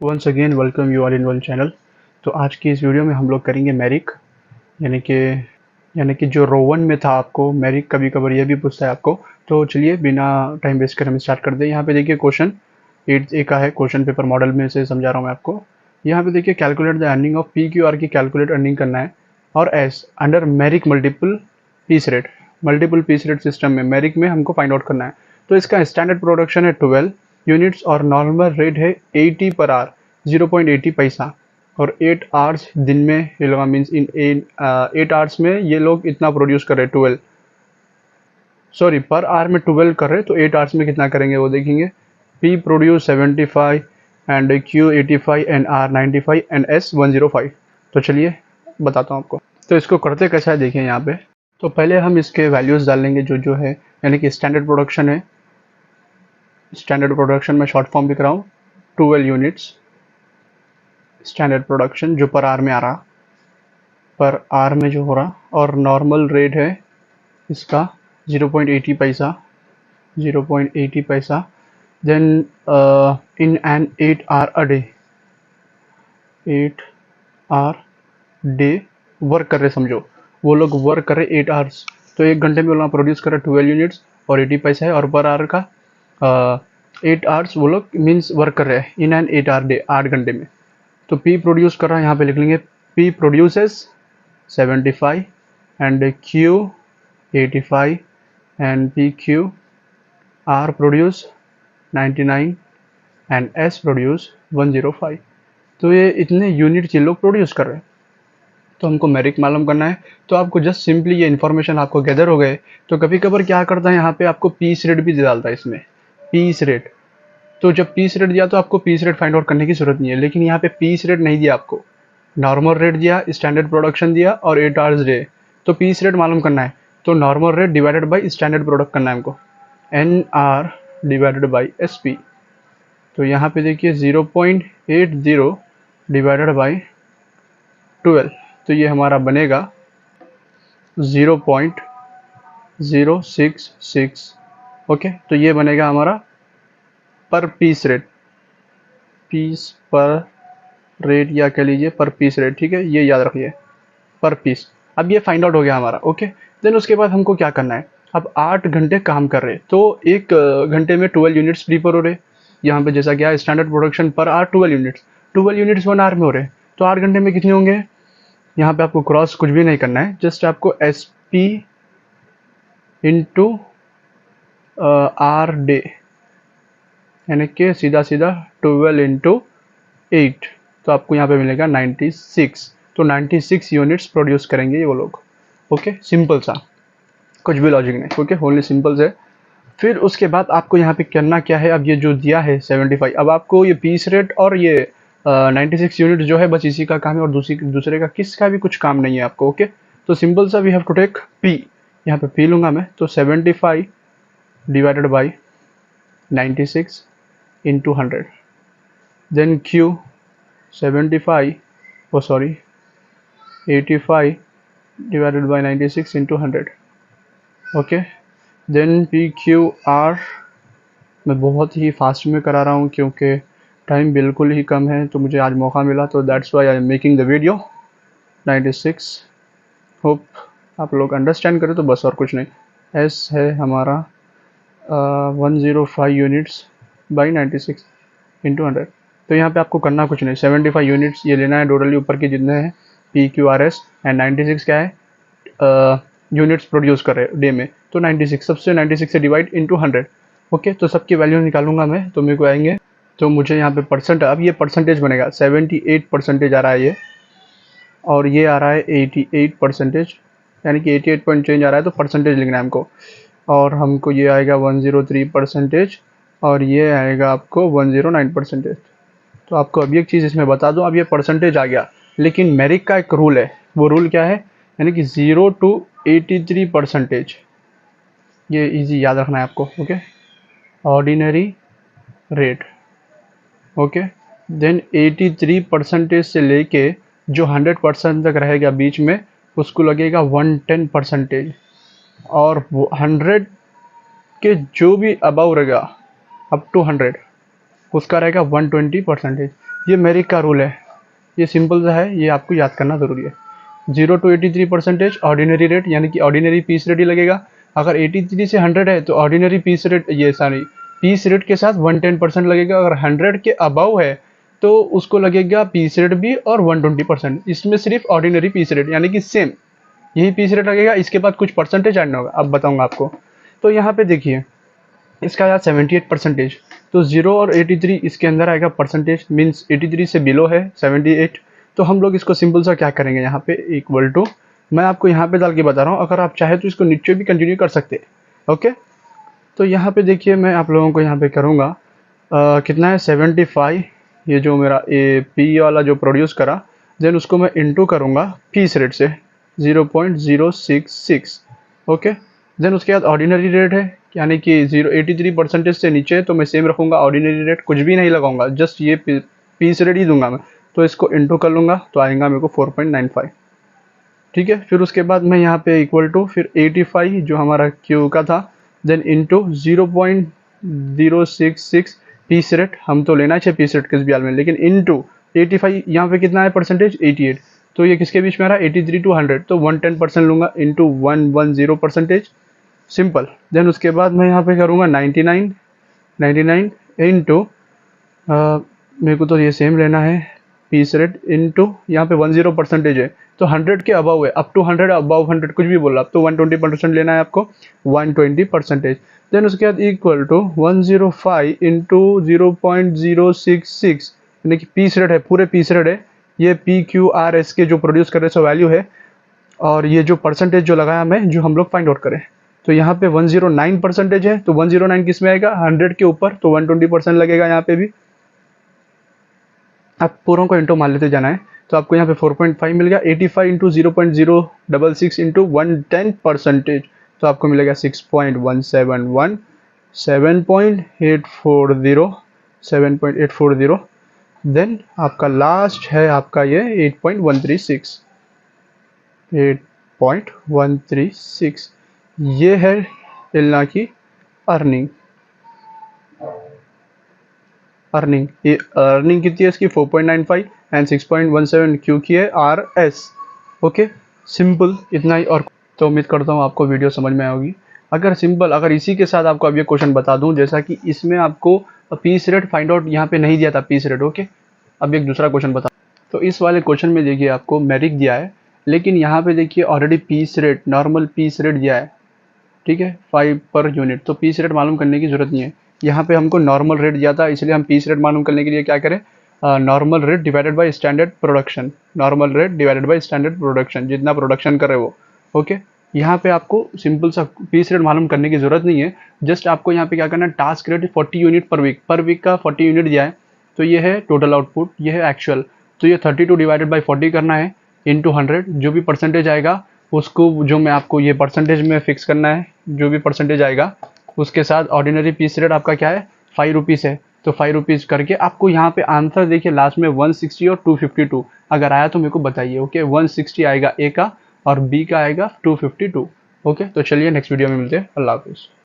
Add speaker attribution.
Speaker 1: Once again welcome you all in one channel. तो आज की इस वीडियो में हम लोग करेंगे मैरिक, यानी कि जो रोवन में था आपको मैरिक कभी कभार ये भी पूछता है आपको। तो चलिए बिना टाइम वेस्ट कर हम स्टार्ट कर दें। यहाँ पे देखिए क्वेश्चन 8A का है, क्वेश्चन पेपर मॉडल में से समझा रहा हूँ मैं आपको। यहाँ पे देखिए calculate the earning of PQR की कैलकुलेट अर्निंग करना है और as under Merrick multiple piece rate. Multiple piece rate system में मैरिक में हमको फाइंड आउट करना है। तो इसका स्टैंडर्ड प्रोडक्शन है 12 यूनिट्स और नॉर्मल रेट है 80 पर आवर 0.80 पैसा। और 8 आवर्स दिन में ये लोग मीन्स इन 8 आवर्स में ये लोग इतना प्रोड्यूस कर रहे 12 सॉरी पर आवर में 12 कर रहे, तो 8 आवर्स में कितना करेंगे वो देखेंगे। P produce 75 and Q 85 and R 95 and S 105। तो चलिए बताता हूँ आपको। तो इसको करते कैसा है देखिए यहाँ पे। तो पहले हम इसके वैल्यूज़ डाल लेंगे जो है, यानी कि स्टैंडर्ड प्रोडक्शन है। स्टैंडर्ड प्रोडक्शन में शॉर्ट फॉर्म लिख रहा हूँ 12 यूनिट्स। स्टैंडर्ड प्रोडक्शन जो पर आर में आ रहा, पर आर में जो हो रहा, और नॉर्मल रेट है इसका 0.80 पैसा 0.80 पैसा। Then in an 8 hour a day 8 hour day work कर रहे, समझो वो लोग वर्क कर रहे 8 आवर्स। तो 1 घंटे में वो लोग प्रोड्यूस कर रहे 12 यूनिट्स और 80 पैसा है, और पर आवर का 8 आवर्स वो लोग मीन्स वर्क कर रहे हैं इन एन 8 आवर डे, 8 घंटे में। तो P प्रोड्यूस कर रहा है, यहाँ पे लिख लेंगे P produces 75 and Q 85 and PQ R produce 99 and S produce 105। तो ये इतने यूनिट ये लोग प्रोड्यूस कर रहे हैं। तो हमको मैरिक मालूम करना है। तो आपको जस्ट सिंपली ये इन्फॉर्मेशन आपको गैदर हो गए। तो कभी कभार क्या करता है यहाँ पे आपको पीस रेट भी दे डालता है इसमें, पीस रेट। तो जब पीस रेट दिया तो आपको पीस रेट फाइंड आउट करने की जरूरत नहीं है, लेकिन यहाँ पे पीस रेट नहीं दिया आपको, नॉर्मल रेट दिया, स्टैंडर्ड प्रोडक्शन दिया और 8 आवर्स डे। तो पीस रेट मालूम करना है, तो normal rate divided by standard product करना है हमको, NR डिवाइडेड बाई SP। तो यहाँ पे देखिए 0.80 डिवाइडेड बाई 12, तो ये हमारा बनेगा 0.066। ओके, तो ये बनेगा हमारा पर पीस रेट, पीस पर रेट या कह लीजिए पर पीस रेट, ठीक है, ये याद रखिए पर पीस। अब ये फाइंड आउट हो गया हमारा। ओके, देन उसके बाद हमको क्या करना है, अब 8 घंटे काम कर रहे, तो 1 घंटे में 12 यूनिट्स प्रीपर हो रहे। यहाँ पे जैसा क्या है standard production per hour 12 units, 12 units 1 hour में हो रहे, तो 8 घंटे में कितने होंगे। यहाँ पे आपको क्रॉस कुछ भी नहीं करना है, जस्ट आपको SP इंटू आर डे, यानी कि सीधा सीधा 12 इंटू 8, तो आपको यहाँ पे मिलेगा 96। तो 96 यूनिट्स प्रोड्यूस करेंगे ये वो लोग। ओके, सिंपल सा, कुछ भी लॉजिक नहीं। ओके, ओनली सिंपल से। फिर उसके बाद आपको यहाँ पे करना क्या है, अब ये जो दिया है 75, अब आपको ये पीस रेट और ये 96 यूनिट जो है बस इसी का काम है, और दूसरे का किसका भी कुछ काम नहीं है आपको। ओके, तो सिंपल सा we have to take P, यहाँ पे P लूँगा मैं, तो 75 divided by 96 into 100, then Q 75 oh sorry 85 divided by 96 into 100। Okay, then PQR मैं बहुत ही फास्ट में करा रहा हूँ क्योंकि टाइम बिल्कुल ही कम है, तो मुझे आज मौका मिला, तो that's why I am making the video 96। Hope आप लोग अंडरस्टैंड करें, तो बस और कुछ नहीं। S है हमारा 105 यूनिट्स बाई 96 इंटू 100। तो यहाँ पे आपको करना कुछ नहीं, 75 यूनिट्स ये लेना है टोटली ऊपर के जितने हैं PQRS, एंड 96 क्या है यूनिट्स प्रोड्यूस कर रहे डे में, तो 96 सबसे 96 से डिवाइड इंटू 100। ओके, तो सबकी वैल्यू निकालूंगा मैं, तो मेरे को आएंगे, तो मुझे यहाँ पे परसेंट, अब ये परसेंटेज बनेगा 78% आ रहा है ये, और ये आ रहा है 88%, यानी कि 88 पॉइंट चेंज आ रहा है, तो परसेंटेज लिखना है हमको। और हमको ये आएगा 103%, और ये आएगा आपको 109%। तो आपको अभी एक चीज़ इसमें बता दूं, अब ये परसेंटेज आ गया, लेकिन मैरिक का एक रूल है, वो रूल क्या है, यानी कि 0 to 83%, ये इजी याद रखना है आपको। Okay, ordinary rate. Okay, then 83% से लेके जो 100% तक रहेगा बीच में, उसको लगेगा 110%, और 100 के जो भी अबव रहेगा अप टू 100 उसका रहेगा 120%। ये मेरिक का रूल है, ये सिंपल सा है, ये आपको याद करना ज़रूरी है। 0 to 83% ऑर्डिनरी रेट, यानी कि ऑर्डिनरी पीस रेट ही लगेगा। अगर 83 से 100 है तो ऑर्डिनरी पीस रेट, ये सॉरी पीस रेट के साथ 110% लगेगा। अगर 100 के अबव है तो उसको लगेगा पीस रेट भी और 120%। इसमें सिर्फ ऑर्डिनरी पीस रेट यानी कि सेम यही पीस रेट लगेगा, इसके बाद कुछ परसेंटेज ऐड होगा, अब बताऊंगा आपको। तो यहाँ पे देखिए इसका आया 78%, तो 0 और 83 इसके अंदर आएगा परसेंटेज, मीन्स 83 से बिलो है 78। तो हम लोग इसको सिंपल सा क्या करेंगे, यहाँ पे इक्वल टू, मैं आपको यहाँ पे डाल के बता रहा हूँ, अगर आप चाहे तो इसको नीचे भी कंटिन्यू कर सकते हैं। ओके, तो यहाँ पे देखिए मैं आप लोगों को यहाँ पे करूँगा कितना है 75, ये जो मेरा ए पी वाला जो प्रोड्यूस करा, देन उसको मैं इंटू करूँगा पीस रेट से 0.066। ओके, देन उसके बाद ऑर्डिनरी रेट है, यानी कि 83% से नीचे है तो मैं सेम रखूँगा, ऑर्डिनरी रेट कुछ भी नहीं लगाऊंगा, जस्ट ये पीस रेट ही दूंगा मैं। तो इसको इंटू कर लूँगा तो आएगा मेरे को 4.95। ठीक है, फिर उसके बाद मैं यहाँ पे इक्वल टू फिर 85 जो हमारा क्यू का था, देन इंटू 0.066 पीस रेट, हम तो लेना चाहिए पीस रेट किस भी हाल में, लेकिन इंटू 85 यहाँ पे कितना है परसेंटेज 88, तो ये किसके बीच में आ रहा है 83 to 100, तो 110% लूँगा इंटू 110%, सिंपल। देन उसके बाद मैं यहाँ पे करूँगा 99 इंटू मेरे को तो ये सेम लेना है पीस रेट इंटू यहाँ पे 10% है तो 100 के अबव है, अप टू 100 अबव 100 कुछ भी बोला, अब तो 120% लेना है आपको 120%। देन उसके बाद इक्वल टू 105 इंटू 0.066, यानी कि पीस रेट है, पूरे पीस रेट है, ये पी क्यू आर एस के जो प्रोड्यूस कर रहे सो वैल्यू है, और ये जो परसेंटेज जो लगाया मैं जो हम लोग फाइंड आउट करें, तो यहाँ पे 109% है, तो 109 किस में आएगा 100 के ऊपर, तो 120% लगेगा यहाँ पे भी। आप पूरों को इंटू मान लेते जाना है, तो आपको यहाँ पे 4.5 मिल गया, 85 इंटू 0.066 इंटू 110%, तो आपको मिलेगा 6.171, 7.840, देन आपका लास्ट है आपका ये 8.136, ये है इल्ना की अर्निंग। ये अर्निंग कितनी है इसकी 4.95 एंड 6.17 क्यू की है आर एस। ओके, सिंपल इतना ही, और तो उम्मीद करता हूँ आपको वीडियो समझ में आएगी। अगर इसी के साथ आपको अब ये क्वेश्चन बता दूं, जैसा कि इसमें आपको पीस रेट फाइंड आउट यहाँ पे नहीं दिया था पीस रेट। ओके, अब एक दूसरा क्वेश्चन बता, तो इस वाले क्वेश्चन में देखिए आपको मेरिक दिया है, लेकिन यहाँ पे देखिए already piece rate, normal piece rate दिया है, ठीक है 5 पर यूनिट, तो पीस रेट मालूम करने की जरूरत नहीं है। यहाँ पे हमको नॉर्मल रेट दिया था, इसलिए हम पीस रेट मालूम करने के लिए क्या करें, normal rate divided by standard production, normal rate divided by standard production, जितना प्रोडक्शन करे वो। ओके, यहाँ पे आपको सिंपल सा पीस रेट मालूम करने की जरूरत नहीं है, जस्ट आपको यहाँ पे क्या करना है, task rate 40 unit per week का 40 यूनिट दिया है, तो ये है टोटल आउटपुट, ये है एक्चुअल, तो ये 32 डिवाइडेड बाई 40 करना है इंटू 100, जो भी परसेंटेज आएगा उसको, जो मैं आपको ये परसेंटेज में फिक्स करना है, जो भी परसेंटेज आएगा उसके साथ ऑर्डिनरी पीस रेट आपका क्या है 5 रुपीज़ है, तो 5 रुपीज़ करके आपको यहाँ पे आंसर देखिए लास्ट में 160 और 252, अगर आया तो मेरे को बताइए। ओके, 160 आएगा ए का और बी का आएगा 252। ओके, तो चलिए नेक्स्ट वीडियो में मिलते हैं, अल्लाह हाफिज़।